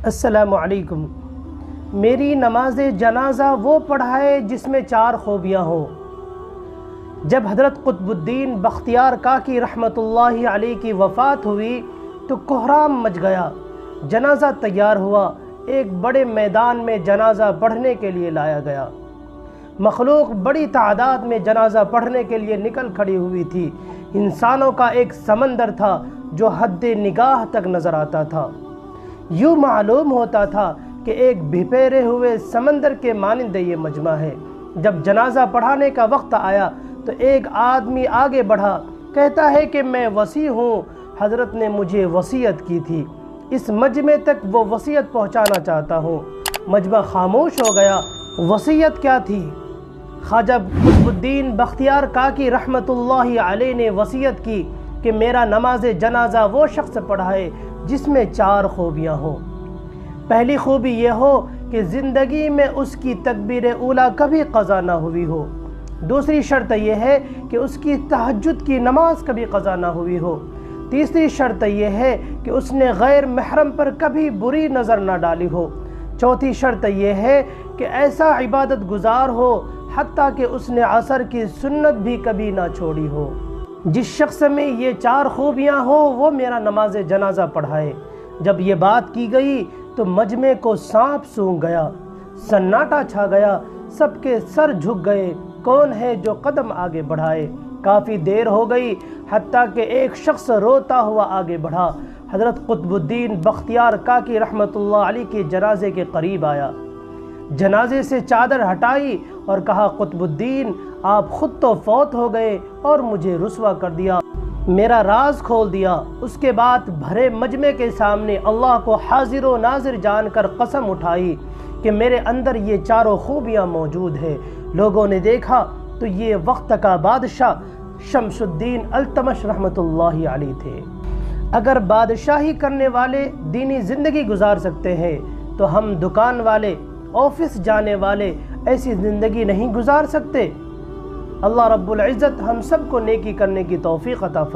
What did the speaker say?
السلام علیکم۔ میری نماز جنازہ وہ پڑھائے جس میں 4 خوبیاں ہوں۔ جب حضرت قطب الدین بختیار کاکی رحمۃ اللہ علیہ کی وفات ہوئی تو کہرام مچ گیا۔ جنازہ تیار ہوا، ایک بڑے میدان میں جنازہ پڑھنے کے لیے لایا گیا۔ مخلوق بڑی تعداد میں جنازہ پڑھنے کے لیے نکل کھڑی ہوئی تھی۔ انسانوں کا ایک سمندر تھا جو حد نگاہ تک نظر آتا تھا۔ یوں معلوم ہوتا تھا کہ ایک بھپیرے ہوئے سمندر کے مانند یہ مجمع ہے۔ جب جنازہ پڑھانے کا وقت آیا تو ایک آدمی آگے بڑھا، کہتا ہے کہ میں وصی ہوں، حضرت نے مجھے وصیت کی تھی، اس مجمع تک وہ وصیت پہنچانا چاہتا ہوں۔ مجمع خاموش ہو گیا۔ وصیت کیا تھی؟ خواجہ قطب الدین بختیار کاکی رحمۃ اللہ علیہ نے وصیت کی کہ میرا نماز جنازہ وہ شخص پڑھائے جس میں 4 خوبیاں ہوں۔ پہلی خوبی یہ ہو کہ زندگی میں اس کی تکبیر اولیٰ کبھی قضا نہ ہوئی ہو۔ دوسری شرط یہ ہے کہ اس کی تہجد کی نماز کبھی قضا نہ ہوئی ہو۔ تیسری شرط یہ ہے کہ اس نے غیر محرم پر کبھی بری نظر نہ ڈالی ہو۔ چوتھی شرط یہ ہے کہ ایسا عبادت گزار ہو حتیٰ کہ اس نے عصر کی سنت بھی کبھی نہ چھوڑی ہو۔ جس شخص میں یہ 4 خوبیاں ہوں وہ میرا نماز جنازہ پڑھائے۔ جب یہ بات کی گئی تو مجمع کو سانپ سونگھ گیا، سناٹا چھا گیا، سب کے سر جھک گئے۔ کون ہے جو قدم آگے بڑھائے؟ کافی دیر ہو گئی، حتیٰ کہ ایک شخص روتا ہوا آگے بڑھا۔ حضرت قطب الدین بختیار کاکی رحمۃ اللہ علیہ کے جنازے کے قریب آیا، جنازے سے چادر ہٹائی اور کہا، قطب الدین آپ خود تو فوت ہو گئے اور مجھے رسوا کر دیا، میرا راز کھول دیا۔ اس کے بعد بھرے مجمع کے سامنے اللہ کو حاضر و ناظر جان کر قسم اٹھائی کہ میرے اندر یہ 4 خوبیاں موجود ہیں۔ لوگوں نے دیکھا تو یہ وقت کا بادشاہ شمس الدین التمش رحمۃ اللہ علیہ تھے۔ اگر بادشاہی کرنے والے دینی زندگی گزار سکتے ہیں تو ہم دکان والے، آفس جانے والے ایسی زندگی نہیں گزار سکتے؟ اللہ رب العزت ہم سب کو نیکی کرنے کی توفیق عطا فرمائے۔